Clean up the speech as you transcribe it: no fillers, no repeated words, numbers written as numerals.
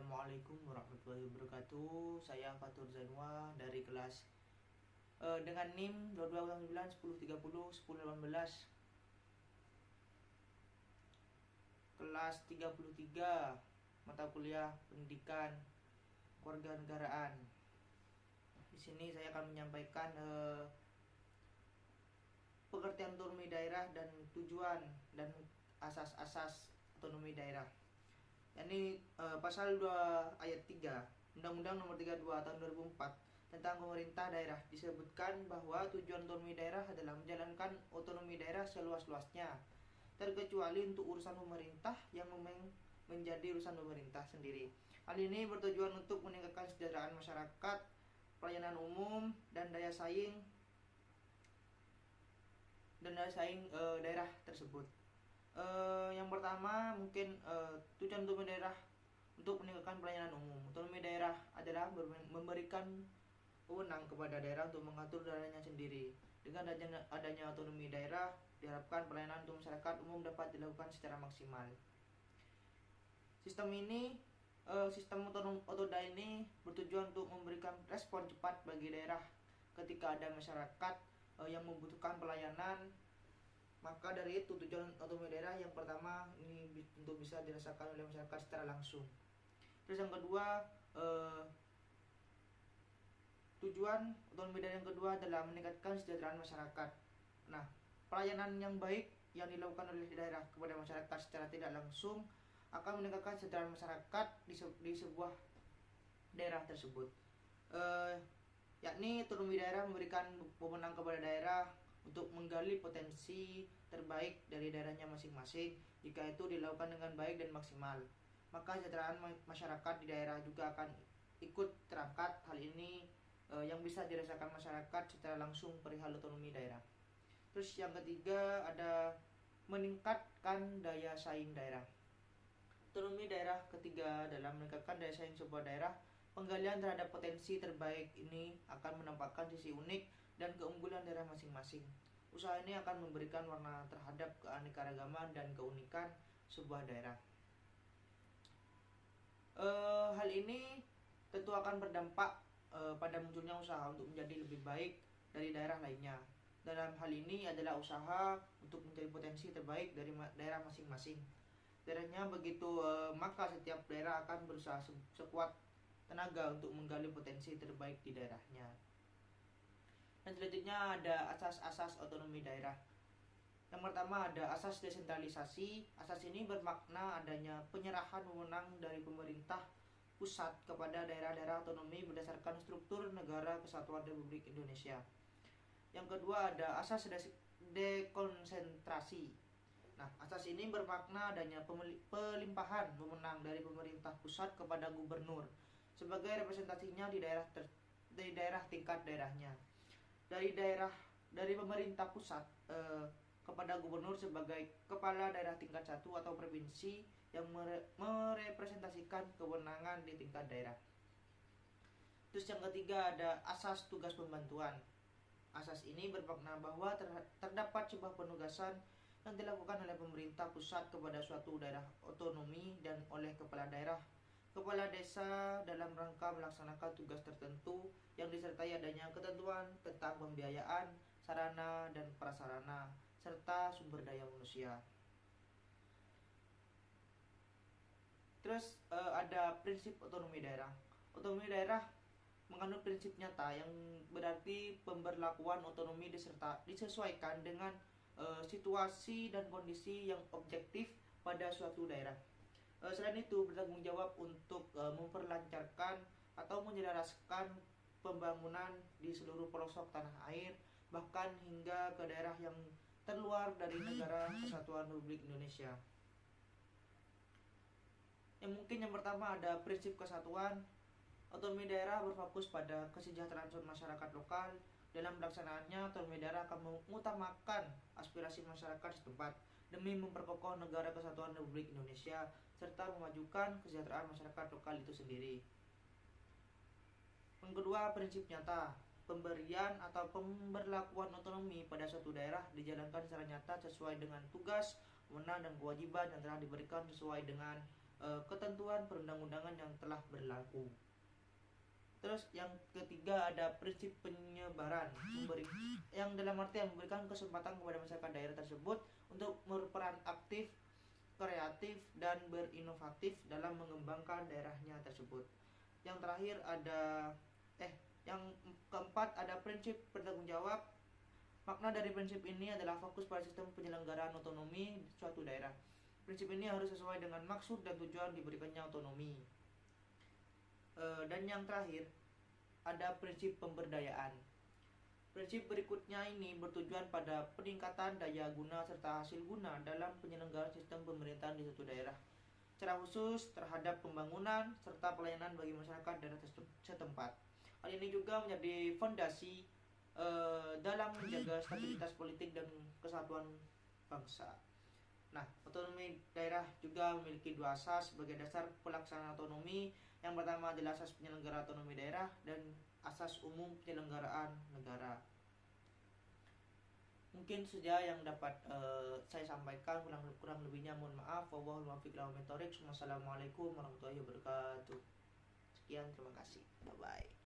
Assalamualaikum warahmatullahi wabarakatuh. Saya Fatur Zanwa dari kelas dengan NIM 2209 1030 1018 kelas 33 mata kuliah Pendidikan Kewarganegaraan. Di sini saya akan menyampaikan pengertian otonomi daerah dan tujuan dan asas-asas otonomi daerah. Ini pasal 2 ayat 3 Undang-Undang Nomor 32 Tahun 2004 tentang pemerintah daerah disebutkan bahwa tujuan otonomi daerah adalah menjalankan otonomi daerah seluas-luasnya, terkecuali untuk urusan pemerintah yang menjadi urusan pemerintah sendiri. Hal ini bertujuan untuk meningkatkan kesejahteraan masyarakat, pelayanan umum, dan daya saing daerah tersebut. Yang pertama mungkin tujuan otonomi daerah untuk meningkatkan pelayanan umum. Otonomi daerah adalah memberikan wewenang kepada daerah untuk mengatur daerahnya sendiri. Dengan adanya otonomi daerah, diharapkan pelayanan untuk masyarakat umum dapat dilakukan secara maksimal. Sistem otoda ini bertujuan untuk memberikan respon cepat bagi daerah ketika ada masyarakat yang membutuhkan pelayanan. Maka dari itu tujuan otonomi daerah yang pertama ini untuk bisa dirasakan oleh masyarakat secara langsung. Terus yang kedua, tujuan otonomi daerah yang kedua adalah meningkatkan kesejahteraan masyarakat. Nah, pelayanan yang baik yang dilakukan oleh daerah kepada masyarakat secara tidak langsung akan meningkatkan kesejahteraan masyarakat di sebuah daerah tersebut. Yakni otonomi daerah memberikan wewenang kepada daerah untuk menggali potensi terbaik dari daerahnya masing-masing. Jika itu dilakukan dengan baik dan maksimal, maka kesejahteraan masyarakat di daerah juga akan ikut terangkat. Hal ini yang bisa dirasakan masyarakat secara langsung perihal otonomi daerah. Terus yang ketiga ada meningkatkan daya saing daerah. Otonomi daerah ketiga dalam meningkatkan daya saing sebuah daerah. Penggalian terhadap potensi terbaik ini akan menampakkan sisi unik dan keunggulan daerah masing-masing. Usaha ini akan memberikan warna terhadap keanekaragaman dan keunikan sebuah daerah. Hal ini tentu akan berdampak pada munculnya usaha untuk menjadi lebih baik dari daerah lainnya. Dalam hal ini adalah usaha untuk mencari potensi terbaik dari daerah masing-masing. Daerahnya begitu, maka setiap daerah akan berusaha sekuat tenaga untuk menggali potensi terbaik di daerahnya. Dan selanjutnya ada asas-asas otonomi daerah. Yang pertama ada asas desentralisasi. Asas ini bermakna adanya penyerahan wewenang dari pemerintah pusat kepada daerah-daerah otonomi berdasarkan struktur Negara Kesatuan Republik Indonesia. Yang kedua ada asas dekonsentrasi. Nah, asas ini bermakna adanya pelimpahan wewenang dari pemerintah pusat kepada gubernur sebagai representasinya di daerah tingkat daerahnya. Dari pemerintah pusat kepada gubernur sebagai kepala daerah tingkat 1 atau provinsi yang merepresentasikan kewenangan di tingkat daerah. Terus yang ketiga ada asas tugas pembantuan. Asas ini bermakna bahwa terdapat sebuah penugasan yang dilakukan oleh pemerintah pusat kepada suatu daerah otonomi dan oleh kepala daerah, kepala desa dalam rangka melaksanakan tugas tertentu yang disertai adanya ketentuan tentang pembiayaan, sarana dan prasarana, serta sumber daya manusia. Terus ada prinsip otonomi daerah. Otonomi daerah mengandung prinsip nyata yang berarti pemberlakuan otonomi disesuaikan dengan situasi dan kondisi yang objektif pada suatu daerah. Selain itu bertanggung jawab untuk memperlancarkan atau menyelaraskan pembangunan di seluruh pelosok tanah air, bahkan hingga ke daerah yang terluar dari Negara Kesatuan Republik Indonesia. Yang pertama ada prinsip kesatuan. Otonomi daerah berfokus pada kesejahteraan masyarakat lokal. Dalam pelaksanaannya, otonomi daerah akan mengutamakan aspirasi masyarakat setempat demi memperkokoh Negara Kesatuan Republik Indonesia serta memajukan kesejahteraan masyarakat lokal itu sendiri. Yang kedua, prinsip nyata. Pemberian atau pemberlakuan otonomi pada suatu daerah dijalankan secara nyata sesuai dengan tugas, wewenang dan kewajiban yang telah diberikan sesuai dengan ketentuan perundang-undangan yang telah berlaku. Terus yang ketiga ada prinsip penyebaran, yang dalam artian memberikan kesempatan kepada masyarakat daerah tersebut untuk berperan aktif, kreatif, dan berinovatif dalam mengembangkan daerahnya tersebut. Yang terakhir ada yang keempat ada prinsip bertanggung jawab. Makna dari prinsip ini adalah fokus pada sistem penyelenggaraan otonomi suatu daerah. Prinsip ini harus sesuai dengan maksud dan tujuan diberikannya otonomi. Dan yang terakhir ada prinsip pemberdayaan. Prinsip berikutnya ini bertujuan pada peningkatan daya guna serta hasil guna dalam penyelenggaraan sistem pemerintahan di suatu daerah, secara khusus terhadap pembangunan serta pelayanan bagi masyarakat daerah setempat. Hal ini juga menjadi fondasi dalam menjaga stabilitas politik dan kesatuan bangsa. Nah, otonomi daerah juga memiliki dua asas sebagai dasar pelaksanaan otonomi. Yang pertama adalah asas penyelenggara otonomi daerah dan asas umum penyelenggaraan negara. Mungkin saja yang dapat saya sampaikan, kurang lebihnya mohon maaf. Wassalamualaikum warahmatullahi wabarakatuh. Sekian, terima kasih. Bye bye.